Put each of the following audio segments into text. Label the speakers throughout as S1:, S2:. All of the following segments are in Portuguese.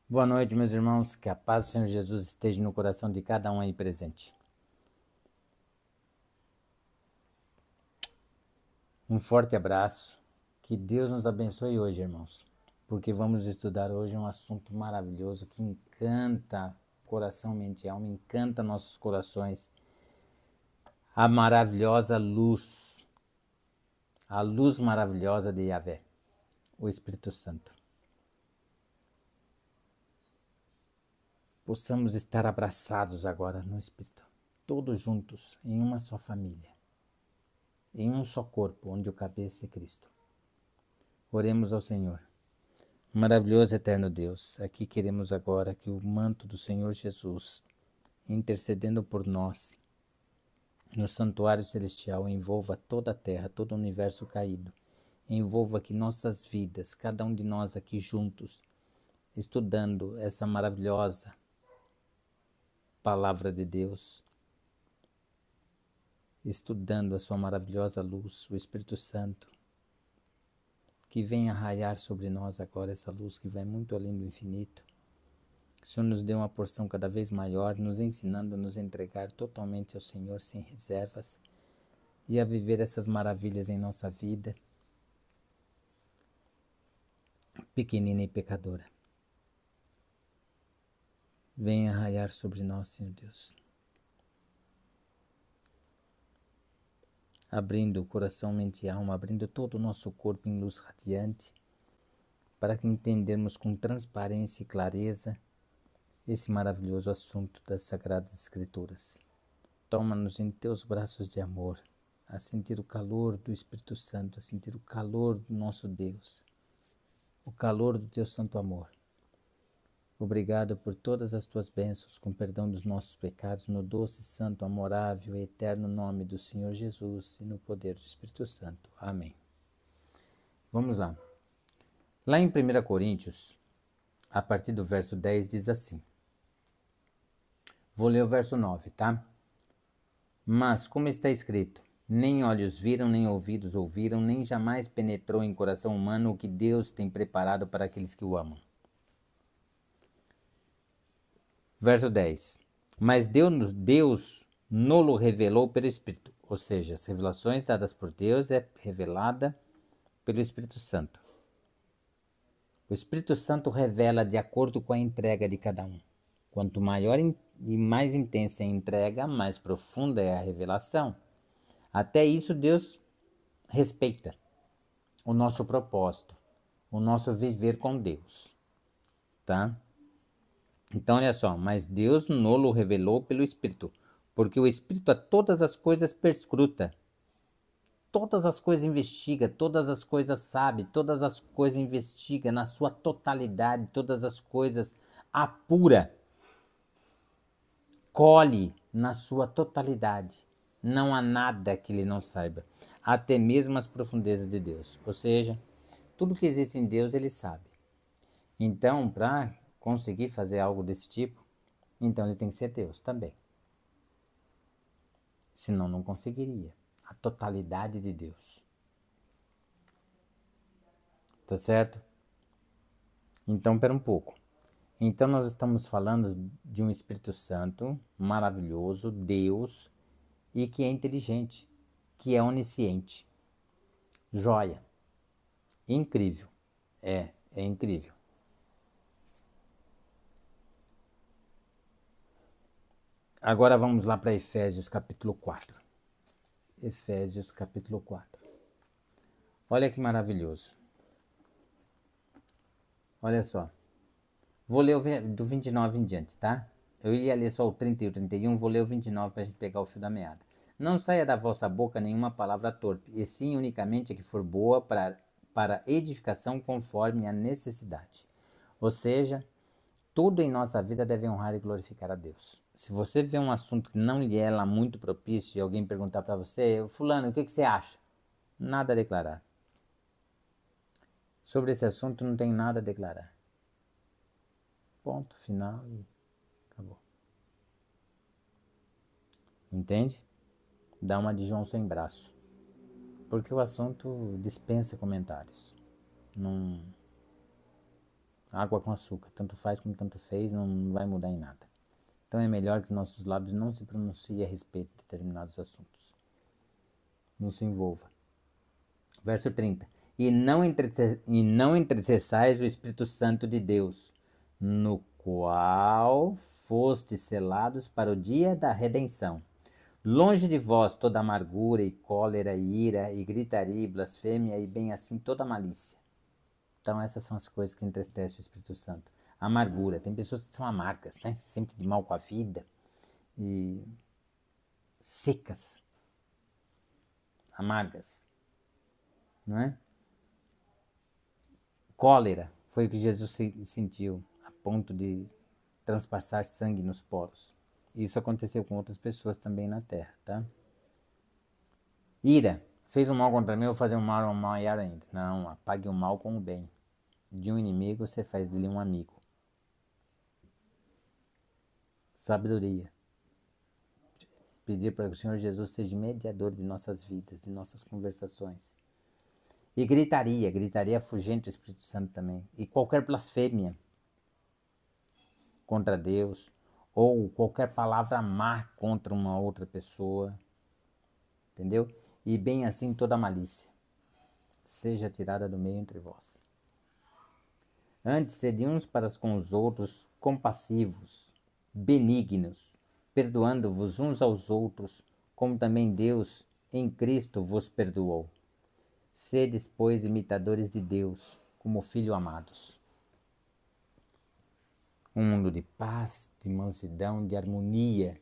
S1: Boa noite, meus irmãos. Que a paz do Senhor Jesus esteja no coração de cada um aí presente. Um forte abraço. Que Deus nos abençoe hoje, irmãos. Porque vamos estudar hoje um assunto maravilhoso que encanta coração, mente e alma, encanta nossos corações. A maravilhosa luz. A luz maravilhosa de Yahvé, o Espírito Santo. Possamos estar abraçados agora no Espírito, todos juntos, em uma só família, em um só corpo, onde o cabeça é Cristo. Oremos ao Senhor. Maravilhoso eterno Deus, aqui queremos agora que o manto do Senhor Jesus, intercedendo por nós, no santuário celestial, envolva toda a terra, todo o universo caído. Envolva aqui nossas vidas, cada um de nós aqui juntos, estudando essa maravilhosa palavra de Deus, estudando a sua maravilhosa luz, o Espírito Santo, que venha raiar sobre nós agora essa luz que vai muito além do infinito. Que o Senhor nos dê uma porção cada vez maior, nos ensinando a nos entregar totalmente ao Senhor sem reservas e a viver essas maravilhas em nossa vida, pequenina e pecadora. Venha raiar sobre nós, Senhor Deus, abrindo o coração, mente e alma, abrindo todo o nosso corpo em luz radiante, para que entendermos com transparência e clareza esse maravilhoso assunto das Sagradas Escrituras. Toma-nos em teus braços de amor, a sentir o calor do Espírito Santo, a sentir o calor do nosso Deus, o calor do teu santo amor. Obrigado por todas as tuas bênçãos, com perdão dos nossos pecados, no doce, santo, amorável e eterno nome do Senhor Jesus e no poder do Espírito Santo. Amém. Vamos lá. Lá em 1 Coríntios, a partir do verso 10, diz assim. Vou ler o verso 9, tá? Mas, como está escrito, nem olhos viram, nem ouvidos ouviram, nem jamais penetrou em coração humano o que Deus tem preparado para aqueles que o amam. Verso 10. Mas Deus nolo revelou pelo Espírito. Ou seja, as revelações dadas por Deus é revelada pelo Espírito Santo. O Espírito Santo revela de acordo com a entrega de cada um. Quanto maior e mais intensa a entrega, mais profunda é a revelação. Até isso Deus respeita o nosso propósito, o nosso viver com Deus, tá? Então, olha só, mas Deus nolo revelou pelo Espírito, porque o Espírito a todas as coisas perscruta, todas as coisas investiga, todas as coisas sabe, todas as coisas investiga na sua totalidade, todas as coisas apura, colhe na sua totalidade. Não há nada que ele não saiba, até mesmo as profundezas de Deus. Ou seja, tudo que existe em Deus ele sabe. Então, para conseguir fazer algo desse tipo, então ele tem que ser Deus também. Senão não conseguiria. A totalidade de Deus. Tá certo? Então, pera um pouco. Então nós estamos falando de um Espírito Santo maravilhoso, Deus, e que é inteligente, que é onisciente. Joia. Incrível. É incrível. Agora vamos lá para Efésios capítulo 4. Efésios capítulo 4. Olha que maravilhoso. Olha só. Vou ler do 29 em diante, tá? Eu ia ler só o 30 e o 31, vou ler o 29 para a gente pegar o fio da meada. Não saia da vossa boca nenhuma palavra torpe, e sim unicamente a que for boa para edificação conforme a necessidade. Ou seja, tudo em nossa vida deve honrar e glorificar a Deus. Se você vê um assunto que não lhe é lá muito propício e alguém perguntar para você, fulano, o que você acha? Nada a declarar. Sobre esse assunto não tem nada a declarar. Ponto final e acabou. Entende? Dá uma de João sem braço. Porque o assunto dispensa comentários. Não... água com açúcar. Tanto faz como tanto fez, não vai mudar em nada. Então é melhor que nossos lábios não se pronunciem a respeito de determinados assuntos. Não se envolva. Verso 30. E não entristeçais o Espírito Santo de Deus, no qual fostes selados para o dia da redenção. Longe de vós toda amargura e cólera e ira e gritaria e blasfêmia e bem assim toda malícia. Então essas são as coisas que entristecem o Espírito Santo. Amargura. Tem pessoas que são amargas, né? Sempre de mal com a vida e secas, amargas, não é? Cólera foi o que Jesus sentiu, a ponto de transpassar sangue nos poros. Isso aconteceu com outras pessoas também na terra, tá? Ira. Fez um mal contra mim, eu vou fazer um mal maior ainda. Não, apague o mal com o bem. De um inimigo você faz dele um amigo. Sabedoria. Pedir para que o Senhor Jesus seja mediador de nossas vidas, de nossas conversações. E gritaria. Gritaria afugenta o Espírito Santo também. E qualquer blasfêmia contra Deus, ou qualquer palavra má contra uma outra pessoa, entendeu? E bem assim toda malícia seja tirada do meio entre vós. Antes, sede uns para com os outros compassivos, benignos, perdoando-vos uns aos outros, como também Deus em Cristo vos perdoou. Sedes, pois, imitadores de Deus, como filhos amados. Um mundo de paz, de mansidão, de harmonia,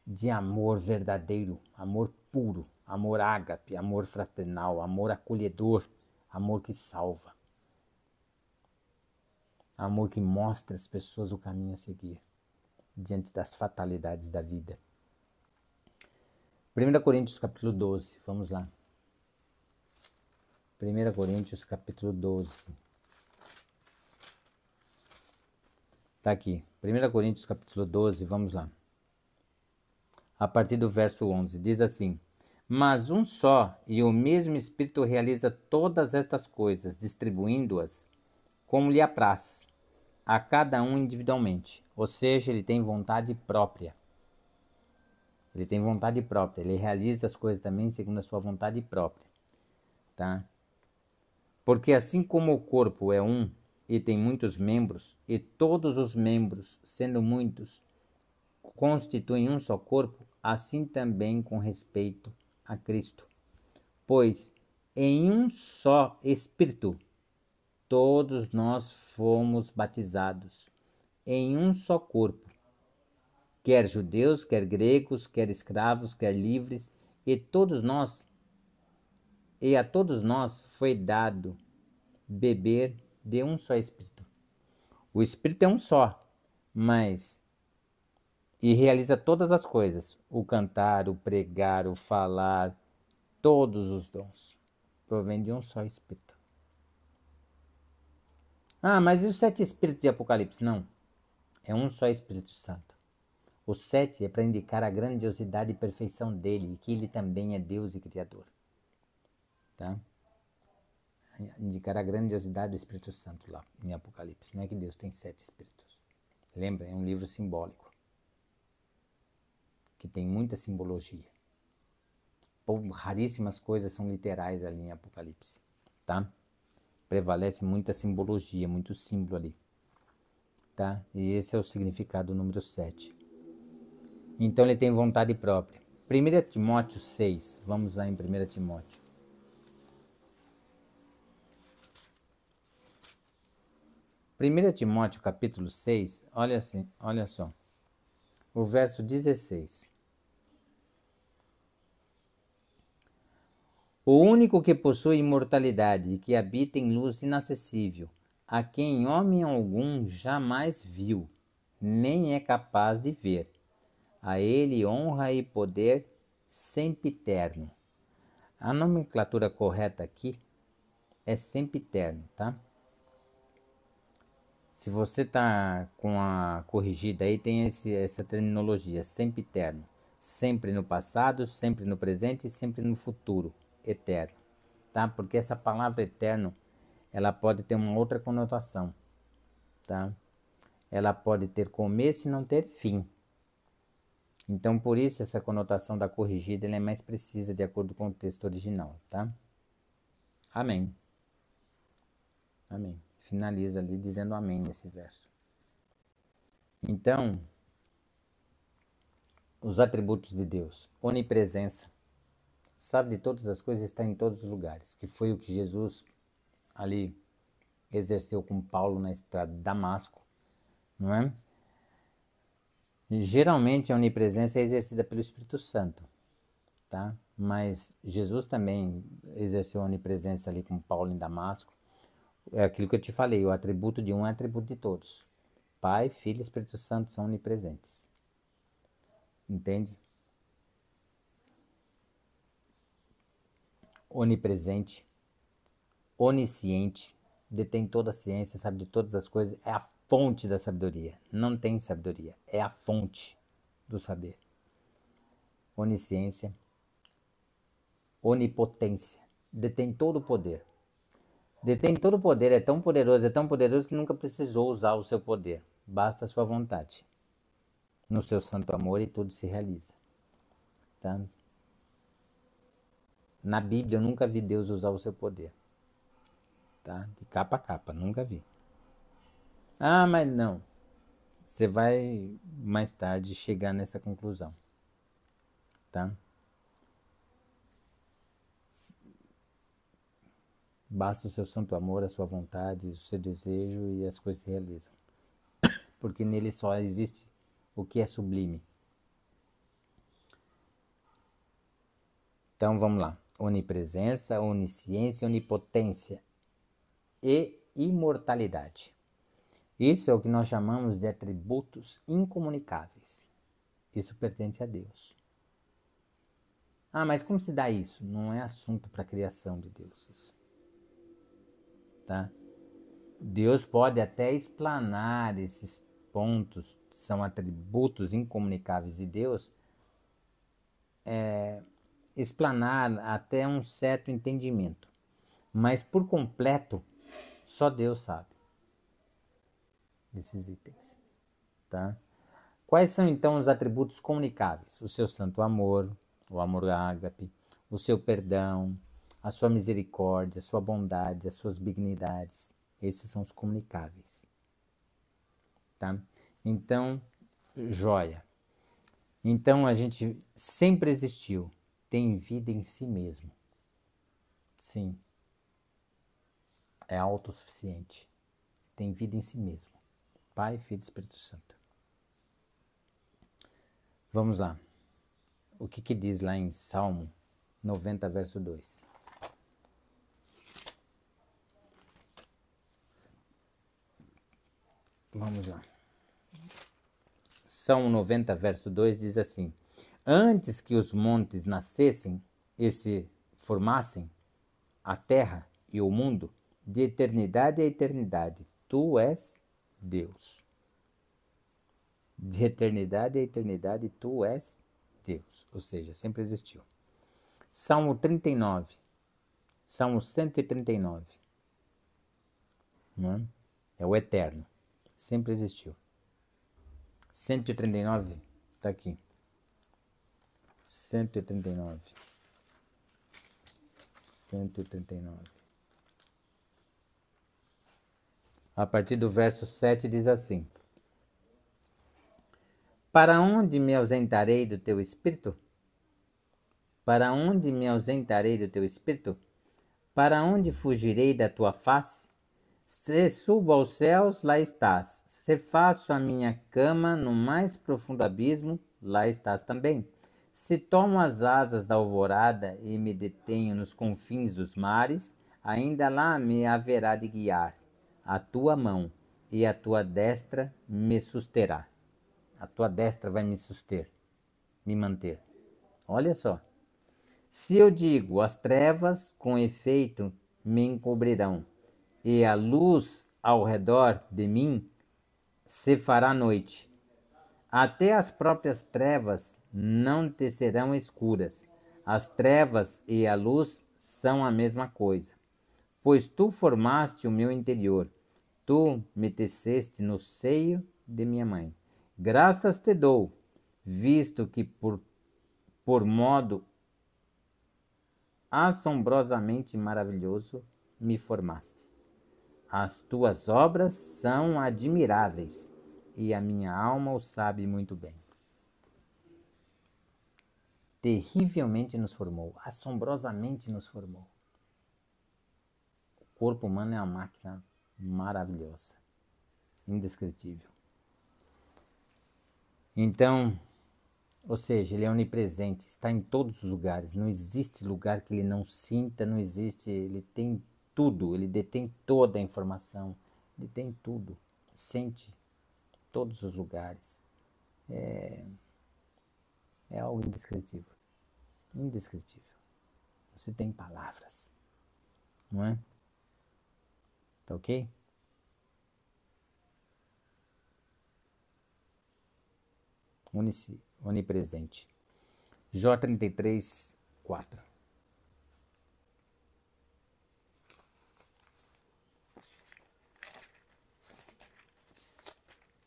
S1: de amor verdadeiro, amor puro, amor ágape, amor fraternal, amor acolhedor, amor que salva. Amor que mostra às pessoas o caminho a seguir, diante das fatalidades da vida. 1 Coríntios capítulo 12, vamos lá. 1 Coríntios capítulo 12. Está aqui. 1 Coríntios capítulo 12, vamos lá. A partir do verso 11, diz assim: Mas um só e o mesmo Espírito realiza todas estas coisas, distribuindo-as como lhe apraz, a cada um individualmente. Ou seja, ele tem vontade própria. Ele tem vontade própria. Ele realiza as coisas também segundo a sua vontade própria. Tá? Porque assim como o corpo é um e tem muitos membros, e todos os membros, sendo muitos, constituem um só corpo, assim também com respeito a Cristo. Pois em um só Espírito todos nós fomos batizados, em um só corpo, quer judeus, quer gregos, quer escravos, quer livres, e a todos nós foi dado beber de um só Espírito. O Espírito é um só, mas e realiza todas as coisas, o cantar, o pregar, o falar, todos os dons provém de um só Espírito. Ah, mas e os 7 Espíritos de Apocalipse? Não, é um só Espírito Santo. O 7 é para indicar a grandiosidade e perfeição dele, e que ele também é Deus e Criador. Tá? Indicar a grandiosidade do Espírito Santo lá em Apocalipse. Não é que Deus tem 7 Espíritos. Lembra? É um livro simbólico, que tem muita simbologia. Raríssimas coisas são literais ali em Apocalipse. Tá? Prevalece muita simbologia, muito símbolo ali. Tá? E esse é o significado do número 7. Então ele tem vontade própria. 1 Timóteo 6. Vamos lá em 1 Timóteo. 1 Timóteo capítulo 6, olha só. O verso 16. O único que possui imortalidade e que habita em luz inacessível, a quem homem algum jamais viu, nem é capaz de ver. A ele honra e poder sempiterno. A nomenclatura correta aqui é sempiterno, tá? Se você tá com a corrigida aí, tem essa terminologia, sempiterno. Sempre no passado, sempre no presente e sempre no futuro, eterno. Tá? Porque essa palavra eterno ela pode ter uma outra conotação, tá? Ela pode ter começo e não ter fim. Então, por isso, essa conotação da corrigida ela é mais precisa de acordo com o texto original, tá? Amém. Amém. Finaliza ali dizendo amém nesse verso. Então, os atributos de Deus. Onipresença. Sabe de todas as coisas, está em todos os lugares. Que foi o que Jesus ali exerceu com Paulo na estrada de Damasco, não é? Geralmente a onipresença é exercida pelo Espírito Santo, tá? Mas Jesus também exerceu a onipresença ali com Paulo em Damasco. É aquilo que eu te falei, o atributo de um é atributo de todos. Pai, Filho e Espírito Santo são onipresentes. Entende? Onipresente, onisciente, detém toda a ciência, sabe de todas as coisas, é a fonte da sabedoria. Não tem sabedoria, é a fonte do saber. Onisciência, onipotência, detém todo o poder. Detém todo o poder, é tão poderoso que nunca precisou usar o seu poder. Basta a sua vontade. No seu santo amor e tudo se realiza. Tá? Na Bíblia eu nunca vi Deus usar o seu poder. Tá? De capa a capa, nunca vi. Ah, mas não. Você vai mais tarde chegar nessa conclusão. Tá? Basta o seu santo amor, a sua vontade, o seu desejo e as coisas se realizam. Porque nele só existe o que é sublime. Então vamos lá. Onipresença, onisciência, onipotência e imortalidade. Isso é o que nós chamamos de atributos incomunicáveis. Isso pertence a Deus. Ah, mas como se dá isso? Não é assunto para a criação de Deus isso. Tá? Deus pode até explanar esses pontos, que são atributos incomunicáveis de Deus, explanar até um certo entendimento. Mas por completo, só Deus sabe desses itens. Tá? Quais são então os atributos comunicáveis? O seu santo amor, o amor ágape, o seu perdão, a sua misericórdia, a sua bondade, as suas benignidades. Esses são os comunicáveis. Tá? Então, joia. Então a gente sempre existiu, tem vida em si mesmo. Sim. É autossuficiente. Tem vida em si mesmo. Pai, Filho e Espírito Santo. Vamos lá. O que diz lá em Salmo 90, verso 2? Vamos lá. Salmo 90, verso 2 diz assim: Antes que os montes nascessem e se formassem, a terra e o mundo, de eternidade a eternidade, tu és Deus. De eternidade a eternidade, tu és Deus. Ou seja, sempre existiu. Salmo 39. Salmo 139. Não é? É o eterno. Sempre existiu. 139 está aqui. 139. 139. A partir do verso 7 diz assim: Para onde me ausentarei do teu espírito? Para onde me ausentarei do teu espírito? Para onde fugirei da tua face? Se subo aos céus, lá estás. Se faço a minha cama no mais profundo abismo, lá estás também. Se tomo as asas da alvorada e me detenho nos confins dos mares, ainda lá me haverá de guiar. A tua mão e a tua destra me susterá. A tua destra vai me suster, me manter. Olha só. Se eu digo, as trevas com efeito me encobrirão, e a luz ao redor de mim se fará noite. Até as próprias trevas não te serão escuras. As trevas e a luz são a mesma coisa. pois tu formaste o meu interior, tu me teceste no seio de minha mãe. Graças te dou, visto que por modo assombrosamente maravilhoso me formaste. As tuas obras são admiráveis, e a minha alma o sabe muito bem. Terrivelmente nos formou, assombrosamente nos formou. O corpo humano é uma máquina maravilhosa, indescritível. Então, ou seja, ele é onipresente, está em todos os lugares. Não existe lugar que ele não sinta, não existe. Ele tem tudo, ele detém toda a informação, ele tem tudo, sente todos os lugares. É algo indescritível, indescritível. Você tem palavras, não é? Tá ok? Onipresente. Jó 33, 4.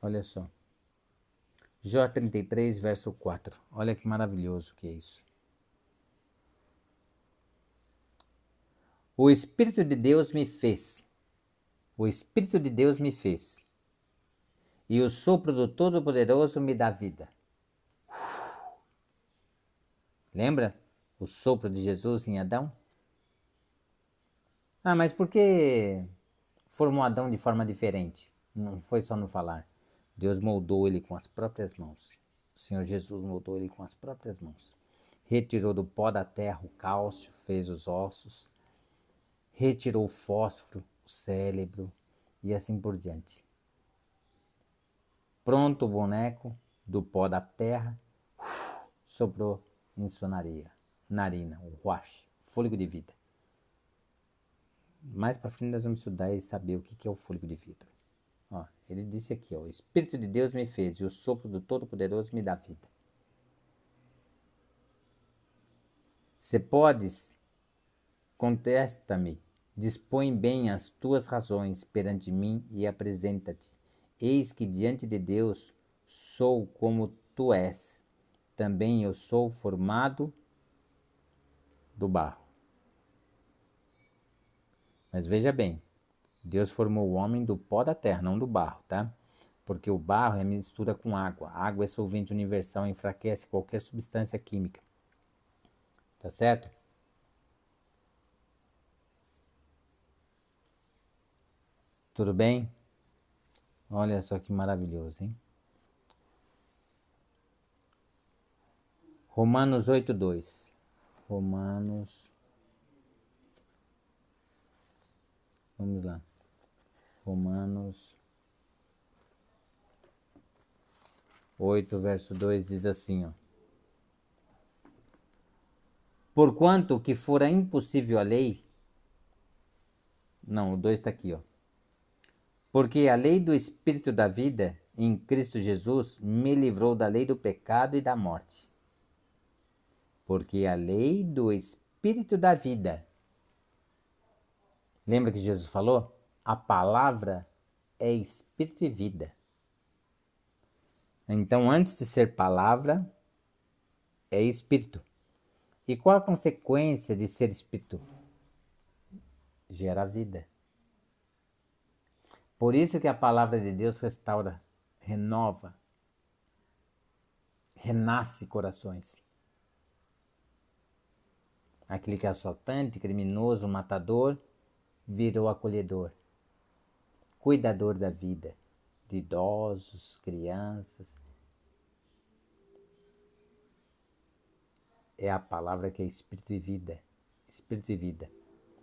S1: Olha só. Jó 33, verso 4. Olha que maravilhoso que é isso. O Espírito de Deus me fez. O Espírito de Deus me fez. E o sopro do Todo-Poderoso me dá vida. Lembra o sopro de Jesus em Adão? Ah, mas por que formou Adão de forma diferente? Não foi só no falar. Deus moldou ele com as próprias mãos. O Senhor Jesus moldou ele com as próprias mãos. Retirou do pó da terra o cálcio, fez os ossos. Retirou o fósforo, o cérebro e assim por diante. Pronto o boneco do pó da terra, soprou em sua narina, o ruach, fôlego de vida. Mais para frente nós vamos estudar e saber o que é o fôlego de vida. Ó, ele disse aqui, ó, o Espírito de Deus me fez e o sopro do Todo-Poderoso me dá vida. Se podes, contesta-me, dispõe bem as tuas razões perante mim e apresenta-te. Eis que diante de Deus sou como tu és, também eu sou formado do barro. Mas veja bem, Deus formou o homem do pó da terra, não do barro, tá? Porque o barro é mistura com água. A água é solvente universal, enfraquece qualquer substância química. Tá certo? Tudo bem? Olha só que maravilhoso, hein? Romanos 8:2. Romanos. Vamos lá. Romanos 8, verso 2 diz assim, ó. Porquanto que fora impossível a lei. Não, o 2 está aqui, ó. Porque a lei do Espírito da vida em Cristo Jesus me livrou da lei do pecado e da morte. Porque a lei do Espírito da vida. Lembra que Jesus falou? A palavra é Espírito e vida. Então, antes de ser palavra, é Espírito. E qual a consequência de ser Espírito? Gera vida. Por isso que a palavra de Deus restaura, renova, renasce corações. Aquele que é assaltante, criminoso, matador, virou acolhedor, cuidador da vida, de idosos, crianças. É a palavra que é Espírito e vida. Espírito e vida.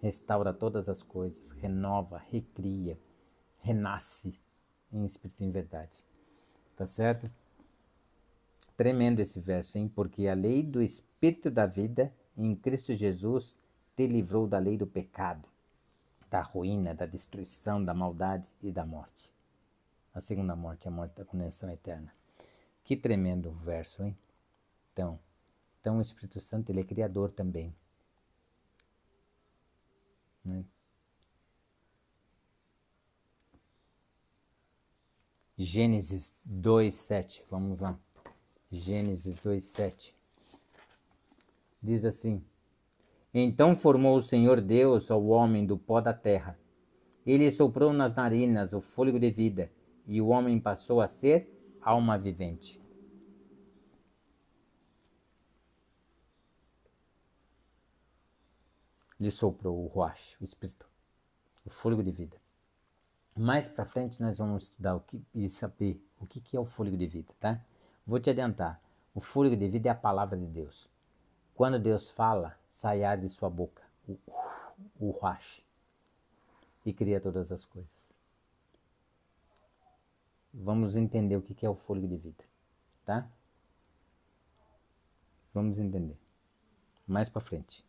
S1: Restaura todas as coisas, renova, recria, renasce em Espírito e em verdade. Tá certo? Tremendo esse verso, hein? Porque a lei do Espírito da vida em Cristo Jesus te livrou da lei do pecado, da ruína, da destruição, da maldade e da morte. A segunda morte é a morte da condenação eterna. Que tremendo verso, hein? Então o Espírito Santo, ele é criador também. Né? Gênesis 2:7. Vamos lá. Gênesis 2:7. Diz assim: Então formou o Senhor Deus ao homem do pó da terra. Ele soprou nas narinas o fôlego de vida, e o homem passou a ser alma vivente. Ele soprou o ruach, o espírito, o fôlego de vida. Mais para frente nós vamos estudar e saber o que é o fôlego de vida, tá? Vou te adiantar. O fôlego de vida é a palavra de Deus. Quando Deus fala, sai ar de sua boca, o ruach, e cria todas as coisas. Vamos entender o que é o fôlego de vida, tá? Vamos entender. Mais para frente.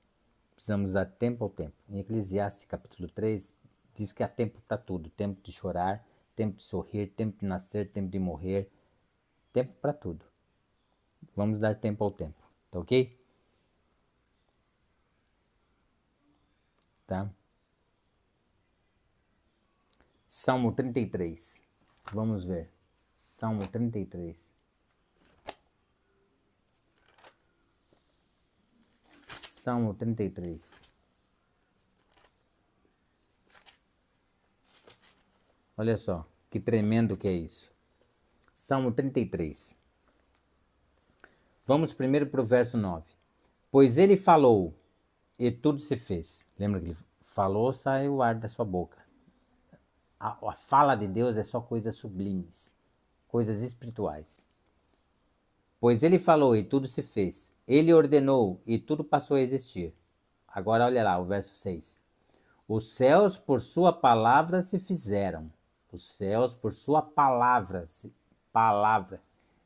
S1: Precisamos dar tempo ao tempo. Em Eclesiastes capítulo 3, diz que há tempo para tudo. Tempo de chorar, tempo de sorrir, tempo de nascer, tempo de morrer. Tempo para tudo. Vamos dar tempo ao tempo. Tá ok? Tá? Salmo 33. Vamos ver. Salmo 33. Salmo 33. Olha só, que tremendo que é isso. Salmo 33. Vamos primeiro para o verso 9. Pois ele falou, e tudo se fez. Lembra que ele falou, saiu o ar da sua boca. A fala de Deus é só coisas sublimes, coisas espirituais. Pois ele falou e tudo se fez. Ele ordenou e tudo passou a existir. Agora olha lá o verso 6. Os céus por sua palavra se fizeram. Os céus por sua palavra. Palavra.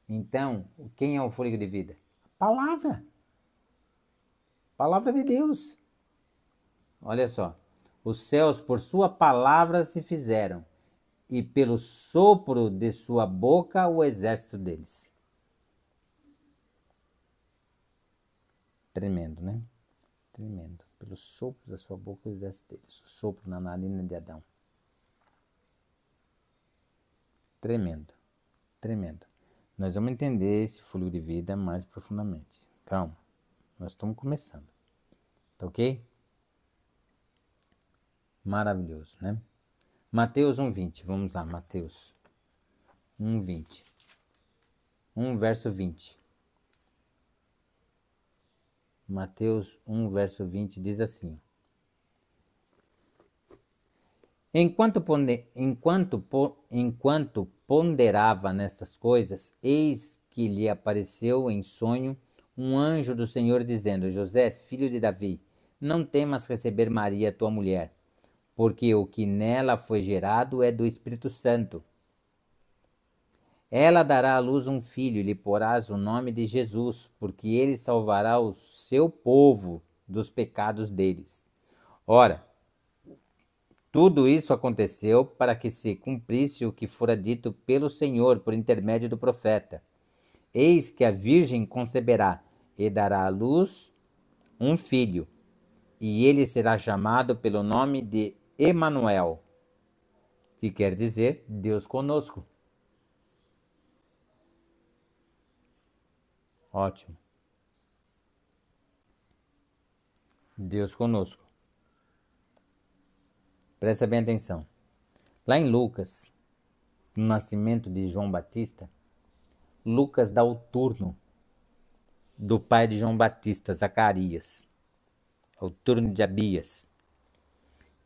S1: Então, quem é o fôlego de vida? A palavra. Palavra de Deus. Olha só. Os céus por sua palavra se fizeram, e pelo sopro de sua boca o exército deles. Tremendo, né? Tremendo. Pelo sopro da sua boca o exército deles. O sopro na narina de Adão. Tremendo. Tremendo. Nós vamos entender esse fôlego de vida mais profundamente. Calma. Nós estamos começando. Tá ok? Maravilhoso, né? Mateus 1:20. Vamos lá, Mateus 1:20. 1 verso 20. Mateus 1 verso 20 diz assim: Enquanto ponderava nestas coisas, eis que lhe apareceu em sonho um anjo do Senhor dizendo: José, filho de Davi, não temas receber Maria, tua mulher, porque o que nela foi gerado é do Espírito Santo. Ela dará à luz um filho e lhe porás o nome de Jesus, porque ele salvará o seu povo dos pecados deles. Ora, tudo isso aconteceu para que se cumprisse o que fora dito pelo Senhor por intermédio do profeta. Eis que a virgem conceberá e dará à luz um filho, e ele será chamado pelo nome de Emanuel, que quer dizer Deus conosco. Ótimo. Deus conosco. Presta bem atenção. Lá em Lucas, no nascimento de João Batista, Lucas dá o turno do pai de João Batista, Zacarias. É o turno de Abias.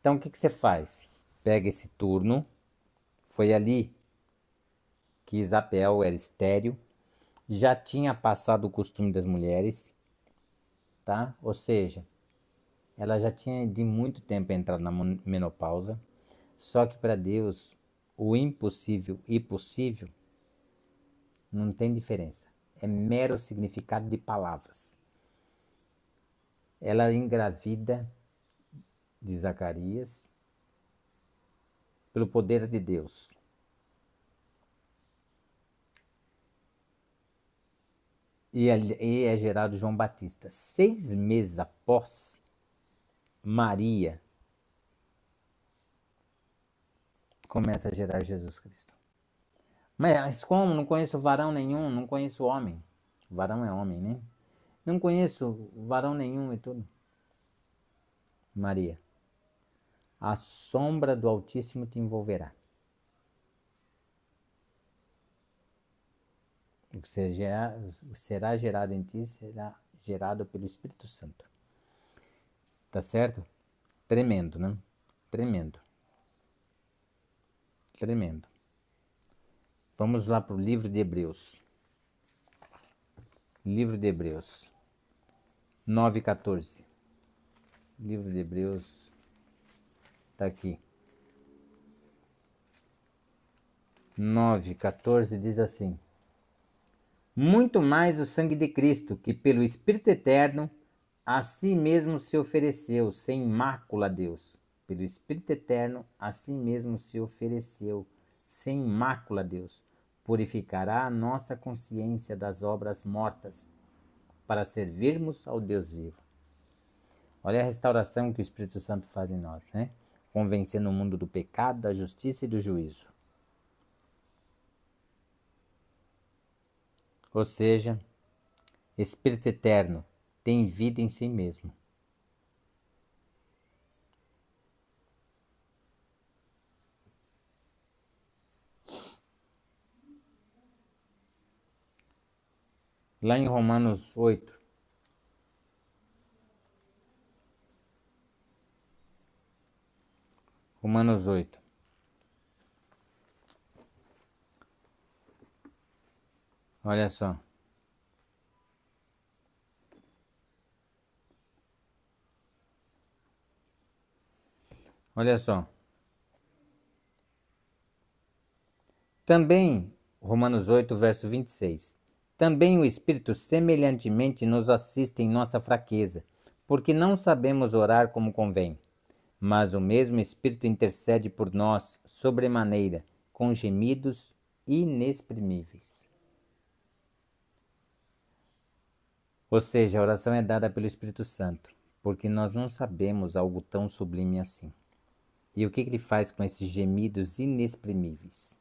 S1: Então o que você faz? Pega esse turno, foi ali que Isabel era estéril, já tinha passado o costume das mulheres, tá? Ou seja, ela já tinha de muito tempo entrado na menopausa, só que para Deus o impossível e possível não tem diferença. É mero significado de palavras. Ela engravida de Zacarias pelo poder de Deus. E é gerado João Batista. 6 meses após, Maria começa a gerar Jesus Cristo. Mas como? Não conheço varão nenhum, não conheço homem. Varão é homem, né? Não conheço varão nenhum e tudo. Maria, a sombra do Altíssimo te envolverá. O que será gerado em ti será gerado pelo Espírito Santo. Tá certo? Tremendo, né? Tremendo. Tremendo. Vamos lá para o livro de Hebreus. Livro de Hebreus 9:14. Livro de Hebreus está aqui. 9:14 diz assim: muito mais o sangue de Cristo, que pelo Espírito Eterno a si mesmo se ofereceu, sem mácula a Deus. Pelo Espírito Eterno a si mesmo se ofereceu, sem mácula a Deus. Purificará a nossa consciência das obras mortas, para servirmos ao Deus vivo. Olha a restauração que o Espírito Santo faz em nós, né? Convencendo o mundo do pecado, da justiça e do juízo. Ou seja, Espírito Eterno tem vida em si mesmo. Lá em Romanos 8. Romanos 8. Olha só. Olha só. Também, Romanos 8, verso 26. Também o Espírito semelhantemente nos assiste em nossa fraqueza, porque não sabemos orar como convém. Mas o mesmo Espírito intercede por nós, sobremaneira, com gemidos inexprimíveis. Ou seja, a oração é dada pelo Espírito Santo, porque nós não sabemos algo tão sublime assim. E o que ele faz com esses gemidos inexprimíveis?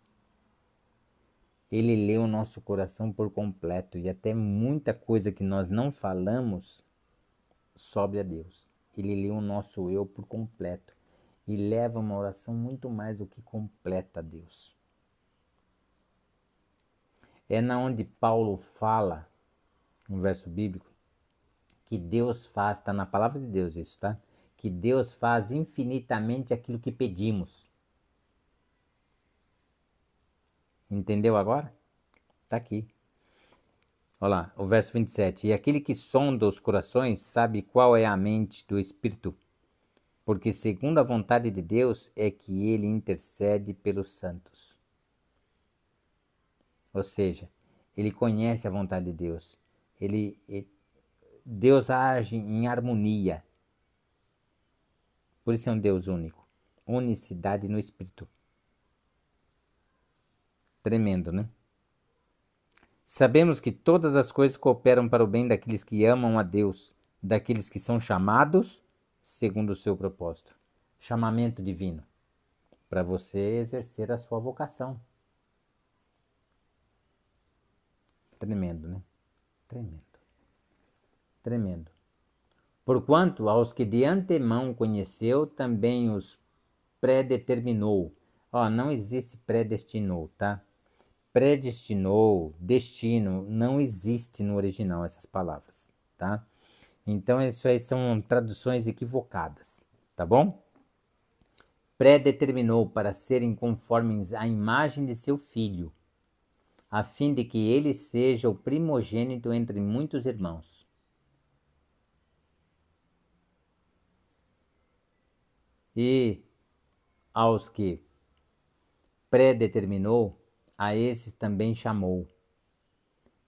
S1: Ele lê o nosso coração por completo e até muita coisa que nós não falamos sobe a Deus. Ele lê o nosso eu por completo e leva uma oração muito mais do que completa a Deus. É na onde Paulo fala, um verso bíblico, que Deus faz, está na palavra de Deus isso, tá? Que Deus faz infinitamente aquilo que pedimos. Entendeu agora? Está aqui. Olha lá, o verso 27. E aquele que sonda os corações sabe qual é a mente do Espírito, porque segundo a vontade de Deus é que ele intercede pelos santos. Ou seja, ele conhece a vontade de Deus. Deus age em harmonia. Por isso é um Deus único. Unicidade no Espírito. Tremendo, né? Sabemos que todas as coisas cooperam para o bem daqueles que amam a Deus, daqueles que são chamados segundo o seu propósito. Chamamento divino, para você exercer a sua vocação. Tremendo, né? Tremendo. Tremendo. Porquanto aos que de antemão conheceu, também os predeterminou. Ó, não existe predestinou, tá? Predestinou, destino, não existe no original essas palavras, tá? Então isso aí são traduções equivocadas, tá bom? Predeterminou para serem conformes à imagem de seu filho, a fim de que ele seja o primogênito entre muitos irmãos. E aos que predeterminou, a esses também chamou.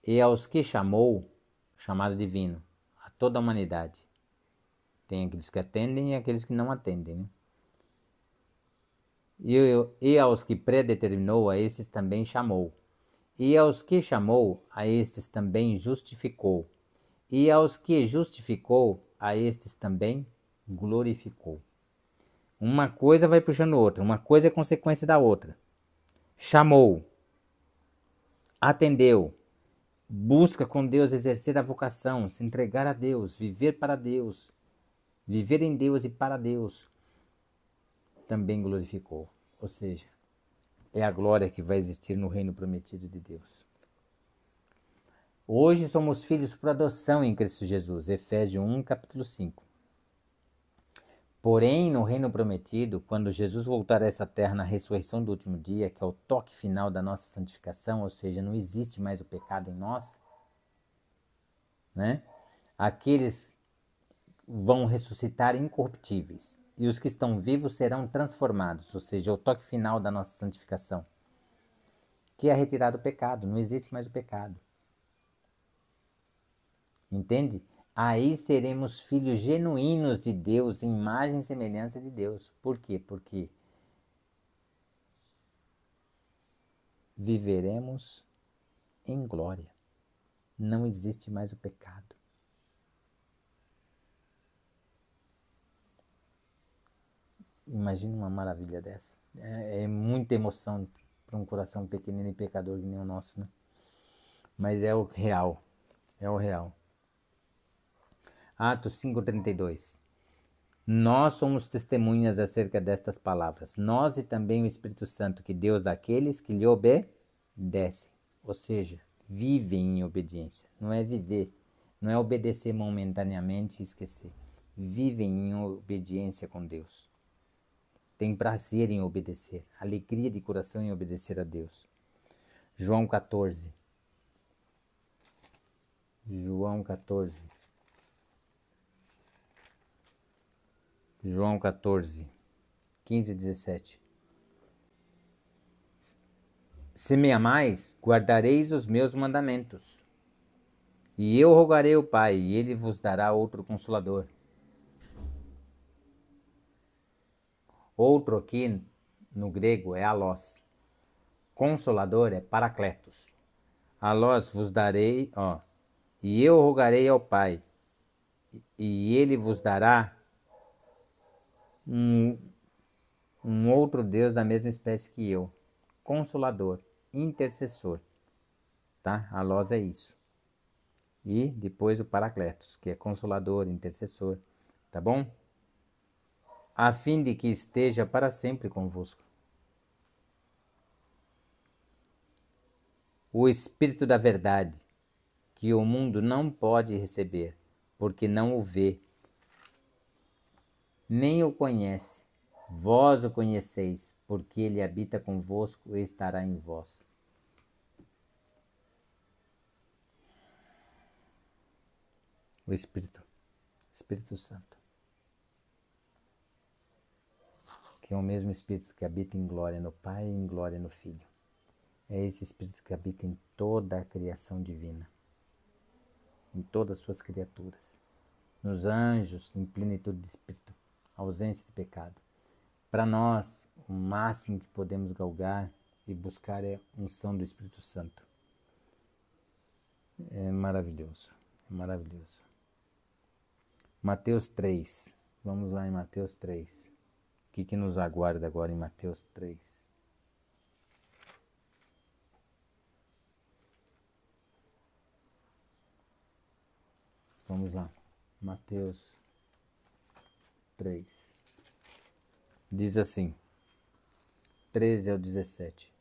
S1: E aos que chamou, chamado divino, a toda a humanidade. Tem aqueles que atendem e aqueles que não atendem, né? E aos que predeterminou, a esses também chamou. E aos que chamou, a estes também justificou. E aos que justificou, a estes também glorificou. Uma coisa vai puxando outra, uma coisa é consequência da outra. Chamou. atendeu, busca com Deus exercer a vocação, se entregar a Deus, viver para Deus, viver em Deus e para Deus, também glorificou. Ou seja, é a glória que vai existir no reino prometido de Deus. Hoje somos filhos por adoção em Cristo Jesus. Efésios 1, capítulo 5. Porém, no reino prometido, quando Jesus voltar a essa terra na ressurreição do último dia, que é o toque final da nossa santificação, ou seja, não existe mais o pecado em nós, né? Aqueles vão ressuscitar incorruptíveis, e os que estão vivos serão transformados, ou seja, o toque final da nossa santificação, que é retirado o pecado, não existe mais o pecado. Entende? Aí seremos filhos genuínos de Deus, imagem e semelhança de Deus. Por quê? Porque viveremos em glória. Não existe mais o pecado. Imagina uma maravilha dessa. É muita emoção para um coração pequenino e pecador que nem o nosso, né? Mas é o real. É o real. Atos 5:32. Nós somos testemunhas acerca destas palavras. Nós e também o Espírito Santo que Deus dá àqueles que lhe obedecem. Ou seja, vivem em obediência. Não é viver. Não é obedecer momentaneamente e esquecer. Vivem em obediência com Deus. Tem prazer em obedecer. Alegria de coração em obedecer a Deus. João 14. João 14. João 14, 15 e 17. Se me amais, guardareis os meus mandamentos. E eu rogarei ao Pai, e ele vos dará outro Consolador. Outro aqui no grego é alós. Consolador é paracletos. Alós vos darei, e eu rogarei ao Pai, e ele vos dará um outro Deus da mesma espécie que eu. Consolador, intercessor. Tá? Alós é isso. E depois o Paracletos, que é consolador, intercessor. Tá bom? A fim de que esteja para sempre convosco. O Espírito da verdade, que o mundo não pode receber, porque não o vê, nem o conhece. Vós o conheceis, porque ele habita convosco e estará em vós. O Espírito Santo, que é o mesmo Espírito que habita em glória no Pai e em glória no Filho. É esse Espírito que habita em toda a criação divina, em todas as suas criaturas, nos anjos, em plenitude de Espírito, ausência de pecado. Para nós, o máximo que podemos galgar e buscar é a unção do Espírito Santo. É maravilhoso, é maravilhoso. Mateus 3, vamos lá em Mateus 3. O que nos aguarda agora em Mateus 3? Vamos lá, Mateus 3. Diz assim, 13 ao 17.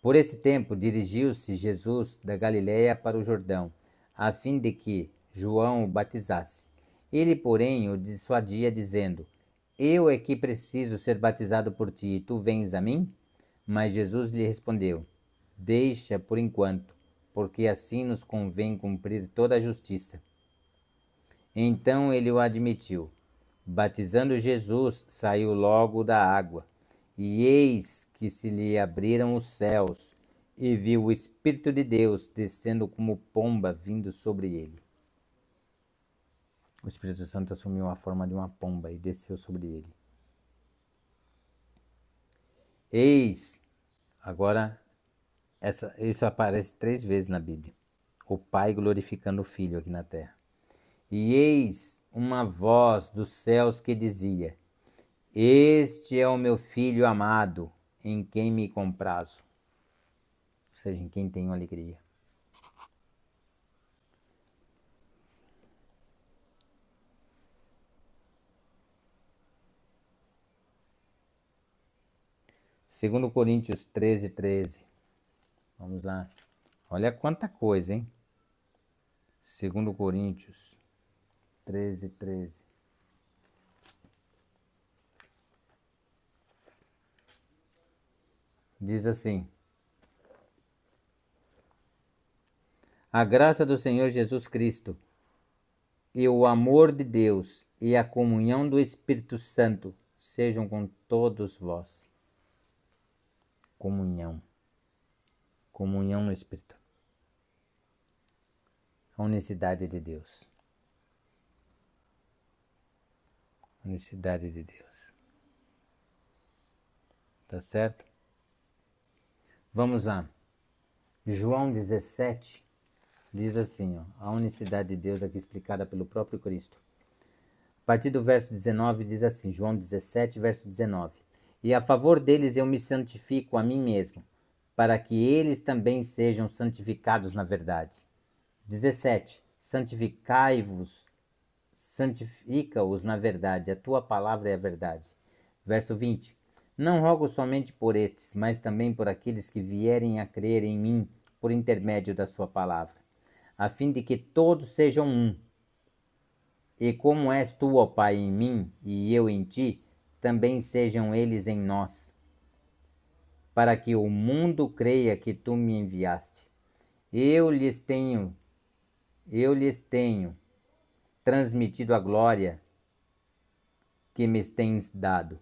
S1: Por esse tempo dirigiu-se Jesus da Galiléia para o Jordão, a fim de que João o batizasse. Ele, porém, o dissuadia, dizendo: Eu é que preciso ser batizado por ti, e tu vens a mim? Mas Jesus lhe respondeu: Deixa por enquanto, porque assim nos convém cumprir toda a justiça. Então ele o admitiu. Batizando Jesus, saiu logo da água, e eis que se lhe abriram os céus, e viu o Espírito de Deus descendo como pomba vindo sobre ele. O Espírito Santo assumiu a forma de uma pomba e desceu sobre ele. Eis, agora, isso aparece 3 vezes na Bíblia. O Pai glorificando o Filho aqui na terra. E eis uma voz dos céus que dizia: Este é o meu Filho amado, em quem me comprazo. seja, em quem tenho alegria. Segundo Coríntios 13:13. Vamos lá. Olha quanta coisa, hein? Segundo Coríntios 13:13. Diz assim: a graça do Senhor Jesus Cristo e o amor de Deus e a comunhão do Espírito Santo sejam com todos vós. Comunhão. Comunhão no Espírito. A unicidade de Deus. A unicidade de Deus. Tá certo? Vamos lá. João 17 diz assim, ó, a unicidade de Deus aqui explicada pelo próprio Cristo. A partir do verso 19 diz assim, João 17, verso 19. E a favor deles eu me santifico a mim mesmo, para que eles também sejam santificados na verdade. 17. Santificai-vos, santifica-os na verdade, a tua palavra é a verdade. Verso 20. Não rogo somente por estes, mas também por aqueles que vierem a crer em mim por intermédio da sua palavra, a fim de que todos sejam um. E como és tu, ó Pai, em mim e eu em ti, também sejam eles em nós, para que o mundo creia que tu me enviaste. Eu lhes tenho transmitido a glória que me tens dado,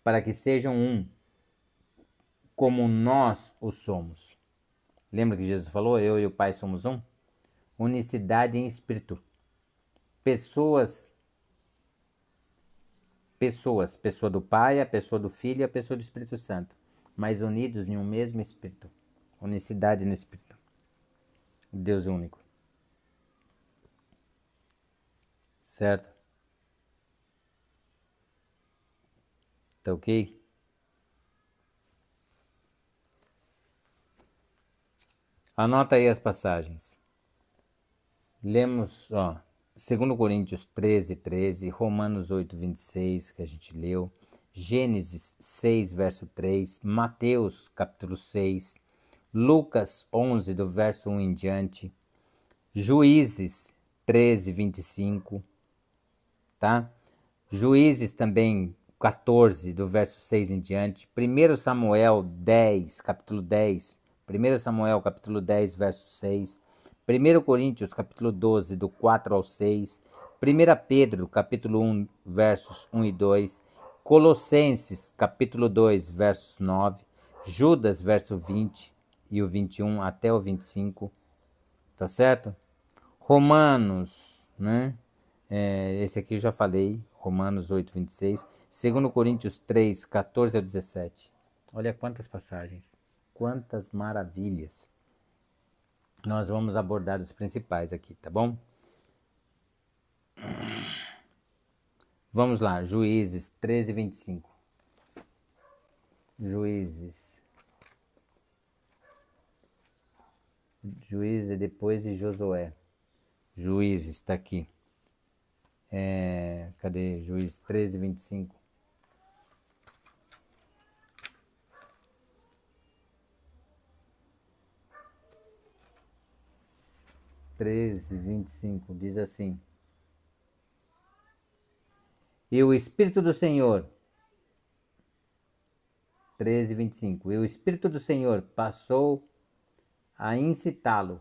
S1: para que sejam um, como nós o somos. Lembra que Jesus falou, eu e o Pai somos um? Unicidade em espírito. Pessoa do Pai, a pessoa do Filho e a pessoa do Espírito Santo, mas unidos em um mesmo Espírito. Unicidade no Espírito. Deus único. Certo? Tá ok? Anota aí as passagens. Lemos, ó, 2 Coríntios 13:13, Romanos 8:26, que a gente leu, Gênesis 6, verso 3, Mateus, capítulo 6, Lucas 11, do verso 1 em diante, Juízes 13:25, tá? Juízes também 14, do verso 6 em diante, 1 Samuel 10, capítulo 10, 1 Samuel capítulo 10, verso 6, 1 Coríntios capítulo 12, do 4 ao 6, 1 Pedro capítulo 1, versos 1 e 2, Colossenses capítulo 2, versos 9, Judas, verso 20 e o 21 até o 25, tá certo? Romanos, né? Esse aqui eu já falei, Romanos 8, 26. 2 Coríntios 3, 14 ao 17. Olha quantas passagens, quantas maravilhas. Nós vamos abordar os principais aqui, tá bom? Vamos lá, Juízes 13, 25. Juízes é depois de Josué. Juízes, está aqui. Cadê? Juízes 13, 25. 13:25 diz assim: e o Espírito do Senhor, 13:25, e o Espírito do Senhor passou a incitá-lo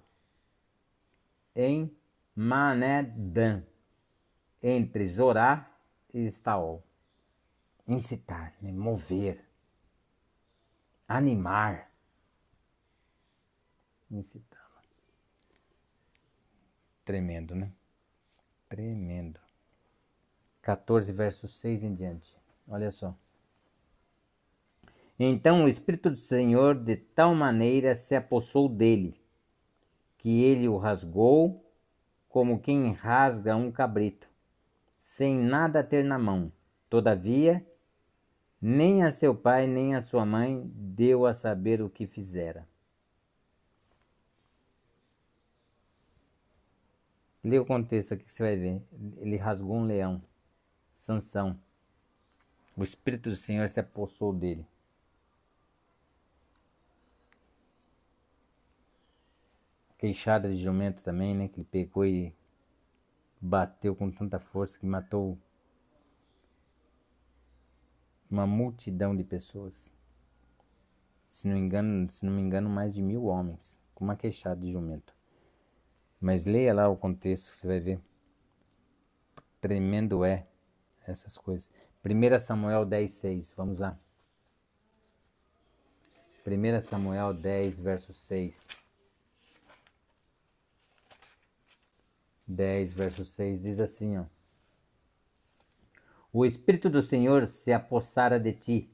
S1: em Manedã, entre Zorá e Estaol. Incitar, né? Mover, animar, incitar. Tremendo, né? Tremendo. 14, verso 6 em diante. Olha só. Então o Espírito do Senhor de tal maneira se apossou dele, que ele o rasgou como quem rasga um cabrito, sem nada ter na mão. Todavia, nem a seu pai nem a sua mãe deu a saber o que fizera. Lê o contexto aqui que você vai ver. Ele rasgou um leão. Sansão. O Espírito do Senhor se apossou dele. Queixada de jumento também, né? Que ele pegou e bateu com tanta força que matou uma multidão de pessoas. Se não me engano, mais de 1000 homens. Com uma queixada de jumento. Mas leia lá o contexto, você vai ver. Tremendo é essas coisas. 1 Samuel 10:6. Vamos lá. 1 Samuel 10, verso 6. 10, verso 6 diz assim, ó. O Espírito do Senhor se apossara de ti,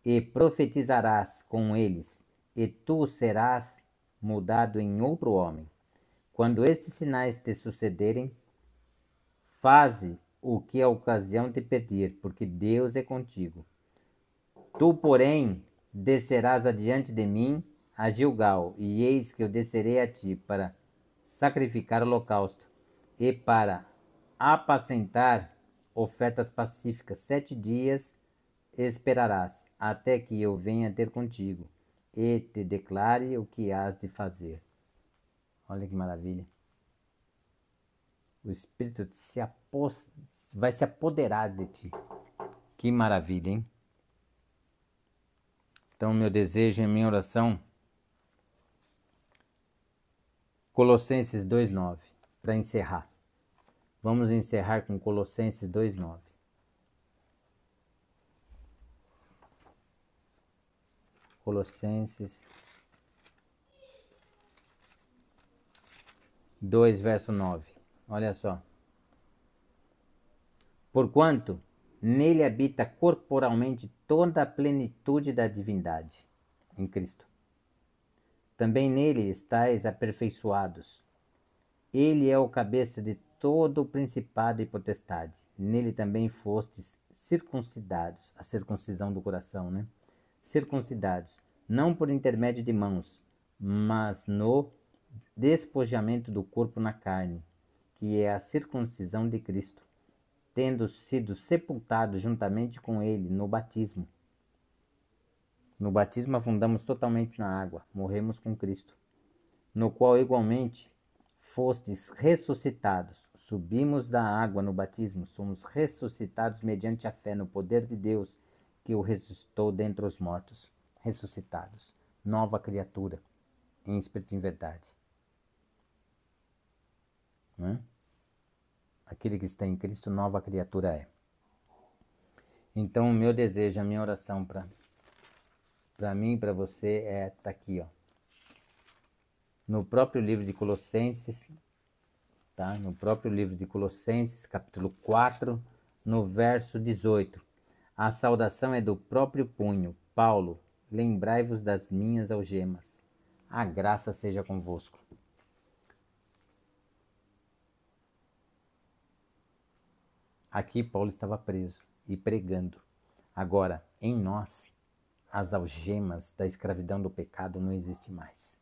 S1: e profetizarás com eles, e tu serás mudado em outro homem. Quando estes sinais te sucederem, faze o que a ocasião te pedir, porque Deus é contigo. Tu, porém, descerás adiante de mim a Gilgal, e eis que eu descerei a ti para sacrificar holocausto e para apacentar ofertas pacíficas. 7 dias esperarás, até que eu venha ter contigo e te declare o que hás de fazer. Olha que maravilha. O Espírito vai se apoderar de ti. Que maravilha, hein? Então, meu desejo e minha oração, Colossenses 2:9, para encerrar. Vamos encerrar com Colossenses 2:9. Colossenses 2, verso 9. Olha só. Porquanto nele habita corporalmente toda a plenitude da divindade, em Cristo. Também nele estáis aperfeiçoados. Ele é o cabeça de todo o principado e potestade. Nele também fostes circuncidados, a circuncisão do coração, né? Circuncidados, não por intermédio de mãos, mas no despojamento do corpo na carne, que é a circuncisão de Cristo, tendo sido sepultados juntamente com ele no batismo. No batismo afundamos totalmente na água, morremos com Cristo, no qual igualmente fostes ressuscitados. Subimos da água no batismo, somos ressuscitados mediante a fé no poder de Deus que o ressuscitou dentre os mortos. Ressuscitados, nova criatura, em espírito e em verdade. Não é? Aquele que está em Cristo, nova criatura é. Então, o meu desejo, a minha oração para mim e para você tá aqui, ó. No próprio livro de Colossenses, tá? No próprio livro de Colossenses, capítulo 4, no verso 18. A saudação é do próprio punho. Paulo, lembrai-vos das minhas algemas. A graça seja convosco. Aqui Paulo estava preso e pregando. Agora, em nós, as algemas da escravidão do pecado não existem mais.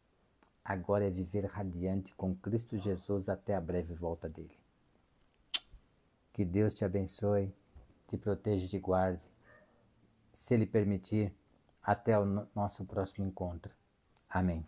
S1: Agora é viver radiante com Cristo Jesus até a breve volta dele. Que Deus te abençoe, te proteja e te guarde. Se Ele permitir, até o nosso próximo encontro. Amém.